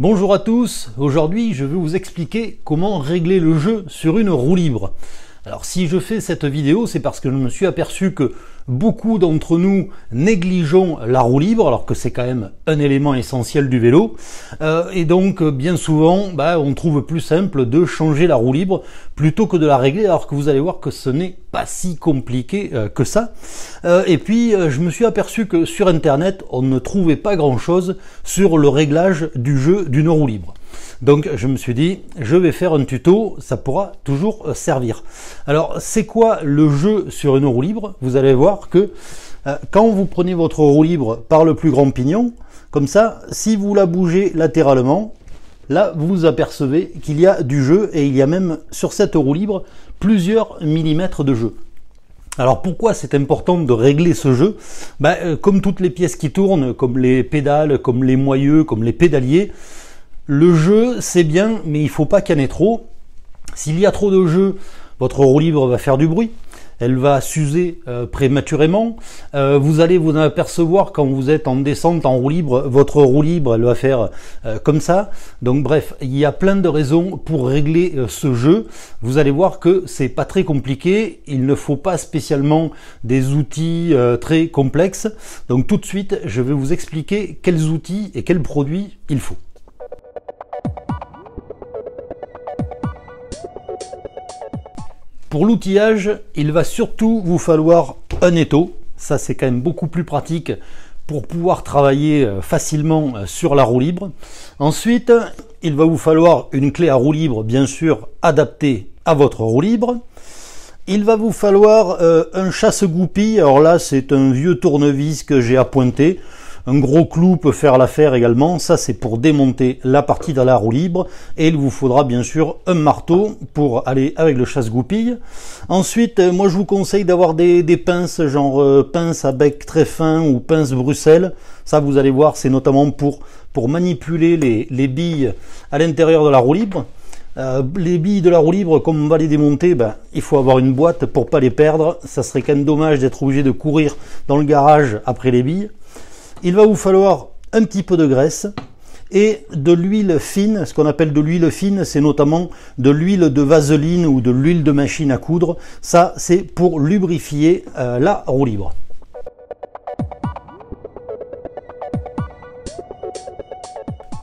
Bonjour à tous, aujourd'hui je vais vous expliquer comment régler le jeu sur une roue libre. Alors si je fais cette vidéo, c'est parce que je me suis aperçu que beaucoup d'entre nous négligeons la roue libre, alors que c'est quand même un élément essentiel du vélo. Et donc bien souvent, on trouve plus simple de changer la roue libre plutôt que de la régler, alors que vous allez voir que ce n'est pas si compliqué que ça. Et puis je me suis aperçu que sur internet, on ne trouvait pas grand chose sur le réglage du jeu d'une roue libre. Donc je me suis dit, je vais faire un tuto, ça pourra toujours servir. Alors c'est quoi le jeu sur une roue libre? Vous allez voir que quand vous prenez votre roue libre par le plus grand pignon, comme ça, si vous la bougez latéralement, là vous apercevez qu'il y a du jeu, et il y a même sur cette roue libre plusieurs millimètres de jeu. Alors pourquoi c'est important de régler ce jeu? Comme toutes les pièces qui tournent, comme les pédales, comme les moyeux, comme les pédaliers, le jeu, c'est bien, mais il ne faut pas qu'il y en ait trop. S'il y a trop de jeu, votre roue libre va faire du bruit, elle va s'user prématurément. Vous allez vous en apercevoir quand vous êtes en descente en roue libre, votre roue libre, elle va faire comme ça. Donc bref, il y a plein de raisons pour régler ce jeu. Vous allez voir que c'est pas très compliqué, il ne faut pas spécialement des outils très complexes. Donc tout de suite, je vais vous expliquer quels outils et quels produits il faut. Pour l'outillage, il va surtout vous falloir un étau. Ça, c'est quand même beaucoup plus pratique pour pouvoir travailler facilement sur la roue libre. Ensuite, il va vous falloir une clé à roue libre, bien sûr, adaptée à votre roue libre. Il va vous falloir un chasse-goupille. Alors là, c'est un vieux tournevis que j'ai appointé. Un gros clou peut faire l'affaire également. Ça, c'est pour démonter la partie de la roue libre. Et il vous faudra bien sûr un marteau pour aller avec le chasse-goupille. Ensuite, moi, je vous conseille d'avoir des pinces, genre pinces à bec très fin ou pinces Bruxelles. Ça, vous allez voir, c'est notamment pour manipuler les billes à l'intérieur de la roue libre. Les billes de la roue libre, comme on va les démonter, il faut avoir une boîte pour pas les perdre. Ça serait quand même dommage d'être obligé de courir dans le garage après les billes. Il va vous falloir un petit peu de graisse et de l'huile fine. Ce qu'on appelle de l'huile fine, c'est notamment de l'huile de vaseline ou de l'huile de machine à coudre. Ça, c'est pour lubrifier la roue libre.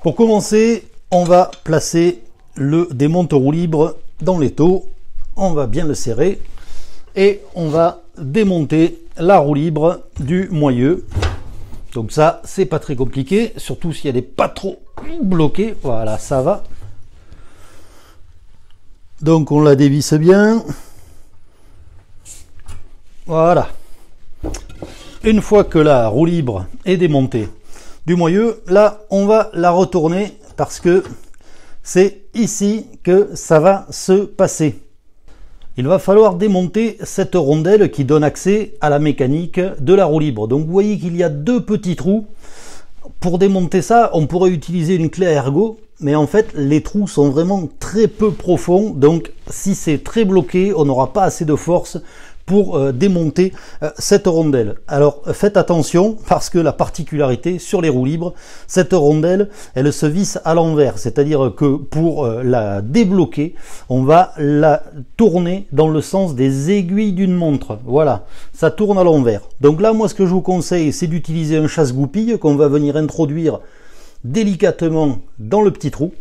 Pour commencer, on va placer le démonte-roue libre dans l'étau. On va bien le serrer et on va démonter la roue libre du moyeu. Donc ça, c'est pas très compliqué, surtout si elle n'est pas trop bloquée. Voilà, ça va. Donc on la dévisse bien. Voilà. Une fois que la roue libre est démontée du moyeu, là, on va la retourner parce que c'est ici que ça va se passer. Il va falloir démonter cette rondelle qui donne accès à la mécanique de la roue libre. Donc vous voyez qu'il y a deux petits trous. Pour démonter ça, on pourrait utiliser une clé à ergot, mais en fait les trous sont vraiment très peu profonds. Donc si c'est très bloqué, on n'aura pas assez de force pour démonter cette rondelle. Alors faites attention, parce que la particularité sur les roues libres, cette rondelle, elle se visse à l'envers, c'est-à-dire que pour la débloquer, on va la tourner dans le sens des aiguilles d'une montre. Voilà, ça tourne à l'envers. Donc là, moi, ce que je vous conseille, c'est d'utiliser un chasse-goupille qu'on va venir introduire délicatement dans le petit trou,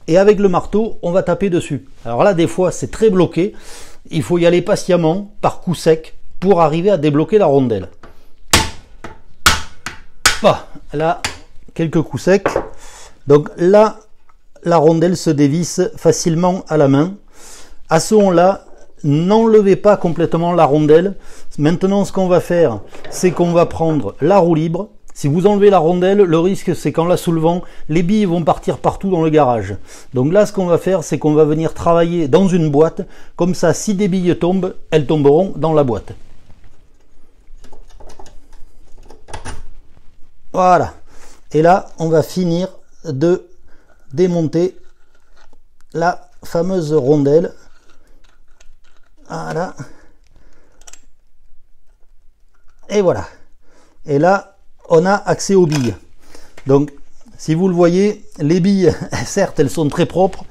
et avec le marteau, on va taper dessus. Alors là, des fois, c'est très bloqué. Il faut y aller patiemment, par coup sec, pour arriver à débloquer la rondelle. Là, quelques coups secs. Donc là, la rondelle se dévisse facilement à la main. À ce moment-là, n'enlevez pas complètement la rondelle. Maintenant, ce qu'on va faire, c'est qu'on va prendre la roue libre. Si vous enlevez la rondelle, le risque c'est qu'en la soulevant, les billes vont partir partout dans le garage. Donc là, ce qu'on va faire, c'est qu'on va venir travailler dans une boîte. Comme ça, si des billes tombent, elles tomberont dans la boîte. Voilà. Et là, on va finir de démonter la fameuse rondelle. Voilà. Et voilà. Et là, on a accès aux billes. Donc Si vous le voyez, les billes, certes, elles sont très propres,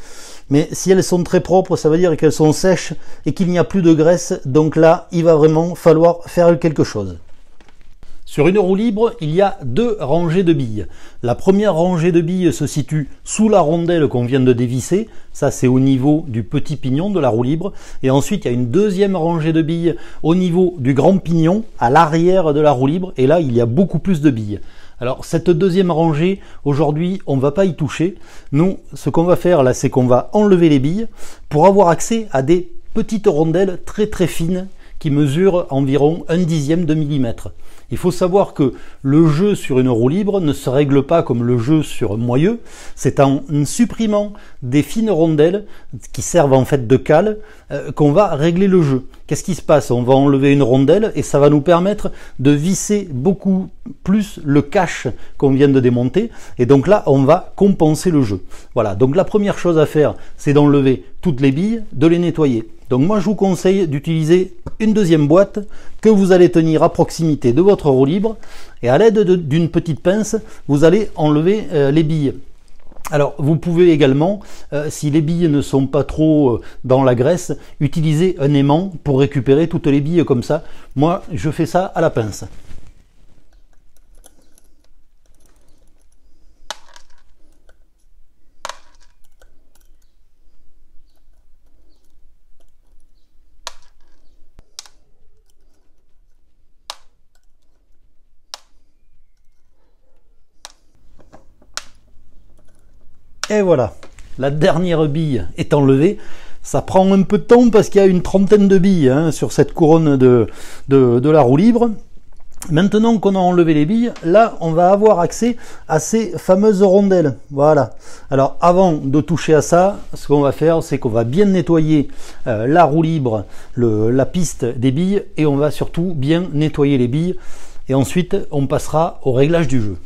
mais si elles sont très propres, ça veut dire qu'elles sont sèches et qu'il n'y a plus de graisse. Donc là, il va vraiment falloir faire quelque chose. Sur une roue libre, il y a deux rangées de billes. La première rangée de billes se situe sous la rondelle qu'on vient de dévisser. Ça, c'est au niveau du petit pignon de la roue libre. Et ensuite, il y a une deuxième rangée de billes au niveau du grand pignon, à l'arrière de la roue libre. Et là, il y a beaucoup plus de billes. Alors, cette deuxième rangée, aujourd'hui, on ne va pas y toucher. Nous, ce qu'on va faire là, c'est qu'on va enlever les billes pour avoir accès à des petites rondelles très très fines qui mesurent environ 1/10 de millimètre. Il faut savoir que le jeu sur une roue libre ne se règle pas comme le jeu sur un moyeu. C'est en supprimant des fines rondelles qui servent en fait de cale qu'on va régler le jeu. Qu'est-ce qui se passe? On va enlever une rondelle et ça va nous permettre de visser beaucoup plus le cache qu'on vient de démonter. Et donc là, on va compenser le jeu. Voilà, donc la première chose à faire, c'est d'enlever toutes les billes, de les nettoyer. Donc moi, je vous conseille d'utiliser une deuxième boîte que vous allez tenir à proximité de votre roue libre. Et à l'aide d'une petite pince, vous allez enlever les billes. Alors, vous pouvez également, si les billes ne sont pas trop dans la graisse, utiliser un aimant pour récupérer toutes les billes comme ça. Moi, je fais ça à la pince. Et voilà, la dernière bille est enlevée. Ça prend un peu de temps parce qu'il y a une trentaine de billes sur cette couronne de la roue libre. Maintenant qu'on a enlevé les billes, là on va avoir accès à ces fameuses rondelles. Voilà. Alors avant de toucher à ça, ce qu'on va faire, c'est qu'on va bien nettoyer la roue libre, la piste des billes, et on va surtout bien nettoyer les billes. Et ensuite on passera au réglage du jeu.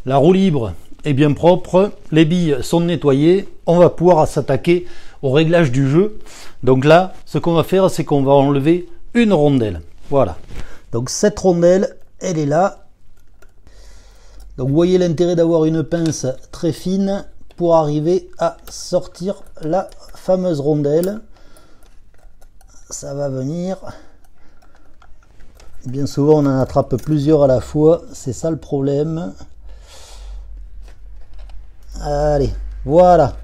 La roue libre est bien propre, les billes sont nettoyées, on va pouvoir s'attaquer au réglage du jeu. Donc là, ce qu'on va faire, c'est qu'on va enlever une rondelle. Voilà. Donc cette rondelle, elle est là. Donc vous voyez l'intérêt d'avoir une pince très fine pour arriver à sortir la fameuse rondelle. Ça va venir. Bien souvent, on en attrape plusieurs à la fois, c'est ça le problème. Allez, voilà.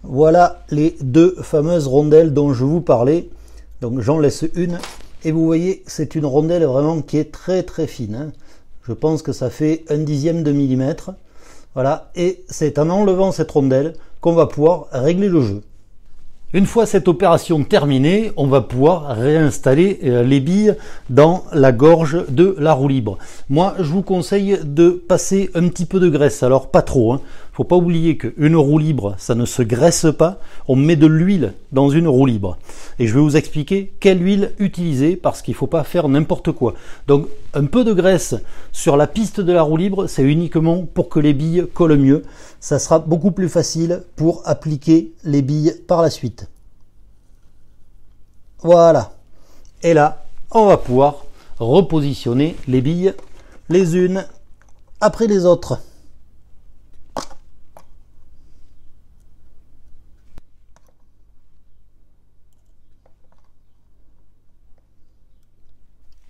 Voilà les deux fameuses rondelles dont je vous parlais. Donc j'en laisse une. Et vous voyez, c'est une rondelle vraiment qui est très très fine. Je pense que ça fait 1/10 de millimètre. Voilà. Et c'est en enlevant cette rondelle qu'on va pouvoir régler le jeu. Une fois cette opération terminée, on va pouvoir réinstaller les billes dans la gorge de la roue libre. Moi, je vous conseille de passer un petit peu de graisse, alors pas trop. Faut pas oublier qu'une roue libre, ça ne se graisse pas. On met de l'huile dans une roue libre. Et je vais vous expliquer quelle huile utiliser parce qu'il ne faut pas faire n'importe quoi. Donc, un peu de graisse sur la piste de la roue libre, c'est uniquement pour que les billes collent mieux. Ça sera beaucoup plus facile pour appliquer les billes par la suite. Voilà. Et là, on va pouvoir repositionner les billes les unes après les autres.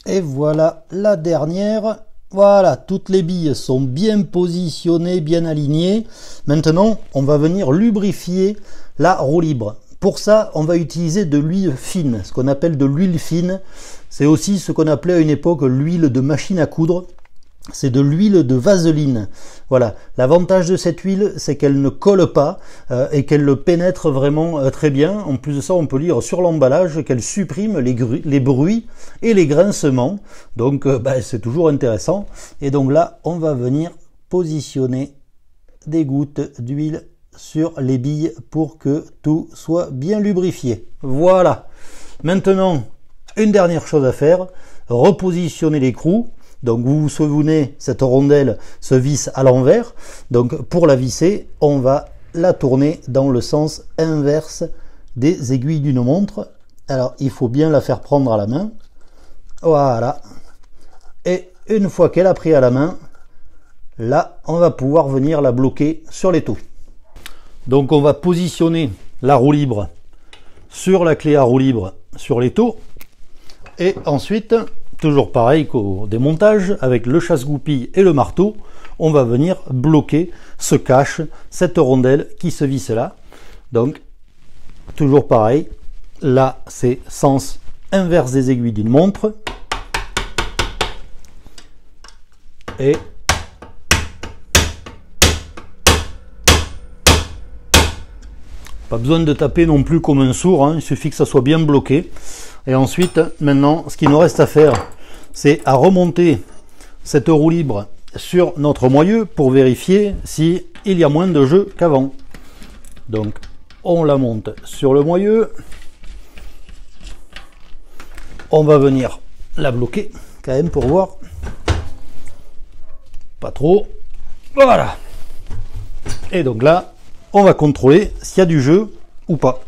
Et voilà la dernière. Voilà, toutes les billes sont bien positionnées, bien alignées. Maintenant, on va venir lubrifier la roue libre. Pour ça, on va utiliser de l'huile fine, ce qu'on appelle de l'huile fine. C'est aussi ce qu'on appelait à une époque l'huile de machine à coudre. C'est de l'huile de vaseline. Voilà. L'avantage de cette huile, c'est qu'elle ne colle pas et qu'elle le pénètre vraiment très bien. En plus de ça, on peut lire sur l'emballage qu'elle supprime les bruits et les grincements. Donc, c'est toujours intéressant. Et donc là, on va venir positionner des gouttes d'huile sur les billes pour que tout soit bien lubrifié. Voilà. Maintenant, une dernière chose à faire, repositionner l'écrou. Donc vous vous souvenez, cette rondelle se visse à l'envers. Donc pour la visser, on va la tourner dans le sens inverse des aiguilles d'une montre. Alors il faut bien la faire prendre à la main. Voilà. Et une fois qu'elle a pris à la main, là on va pouvoir venir la bloquer sur l'étau. Donc on va positionner la roue libre sur la clé à roue libre sur l'étau. Et ensuite, toujours pareil qu'au démontage, avec le chasse-goupille et le marteau, on va venir bloquer ce cache, cette rondelle qui se visse là. Donc, toujours pareil, là c'est sens inverse des aiguilles d'une montre. Et pas besoin de taper non plus comme un sourd, hein, il suffit que ça soit bien bloqué. Et ensuite, maintenant, ce qu'il nous reste à faire, c'est à remonter cette roue libre sur notre moyeu pour vérifier s'il y a moins de jeu qu'avant. Donc, on la monte sur le moyeu. On va venir la bloquer quand même pour voir. Pas trop. Voilà. Et donc là, on va contrôler s'il y a du jeu ou pas.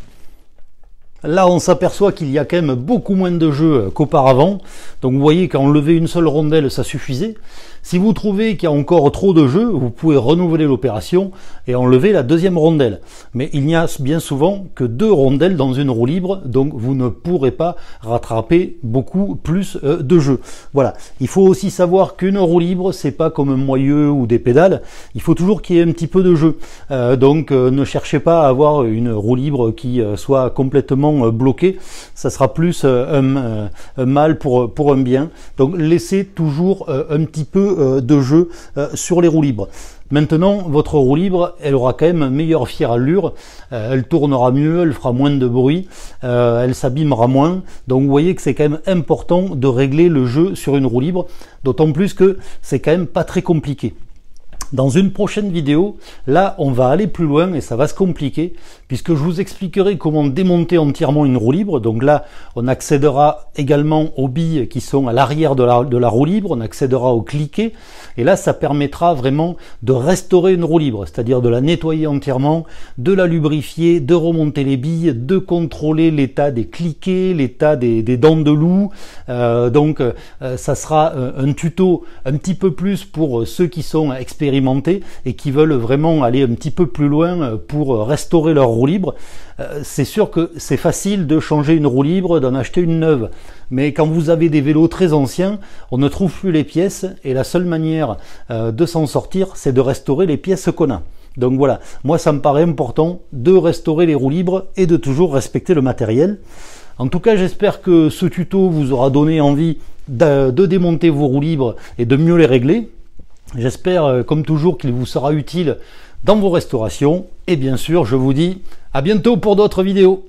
Là, on s'aperçoit qu'il y a quand même beaucoup moins de jeu qu'auparavant. Donc vous voyez qu'enlever une seule rondelle, ça suffisait. Si vous trouvez qu'il y a encore trop de jeu, vous pouvez renouveler l'opération et enlever la deuxième rondelle. Mais il n'y a bien souvent que 2 rondelles dans une roue libre, donc vous ne pourrez pas rattraper beaucoup plus de jeu. Voilà. Il faut aussi savoir qu'une roue libre, c'est pas comme un moyeu ou des pédales. Il faut toujours qu'il y ait un petit peu de jeu. Donc ne cherchez pas à avoir une roue libre qui soit complètement bloquée. Ça sera plus un mal pour un bien. Donc laissez toujours un petit peu de jeu sur les roues libres. Maintenant, votre roue libre, elle aura quand même une meilleure fière allure, elle tournera mieux, elle fera moins de bruit, elle s'abîmera moins. Donc vous voyez que c'est quand même important de régler le jeu sur une roue libre, d'autant plus que c'est quand même pas très compliqué. Dans une prochaine vidéo, là, on va aller plus loin et ça va se compliquer puisque je vous expliquerai comment démonter entièrement une roue libre. Donc là, on accédera également aux billes qui sont à l'arrière de la roue libre, on accédera au cliquet et là, ça permettra vraiment de restaurer une roue libre, c'est-à-dire de la nettoyer entièrement, de la lubrifier, de remonter les billes, de contrôler l'état des cliquets, l'état des dents de loup. Ça sera un tuto un petit peu plus pour ceux qui sont expérimentés et qui veulent vraiment aller un petit peu plus loin pour restaurer leur roue libre. C'est sûr que c'est facile de changer une roue libre, d'en acheter une neuve, mais quand vous avez des vélos très anciens, on ne trouve plus les pièces et la seule manière de s'en sortir, c'est de restaurer les pièces qu'on a. Donc voilà, moi ça me paraît important de restaurer les roues libres et de toujours respecter le matériel. En tout cas, j'espère que ce tuto vous aura donné envie de démonter vos roues libres et de mieux les régler. J'espère, comme toujours, qu'il vous sera utile dans vos restaurations. Et bien sûr, je vous dis à bientôt pour d'autres vidéos.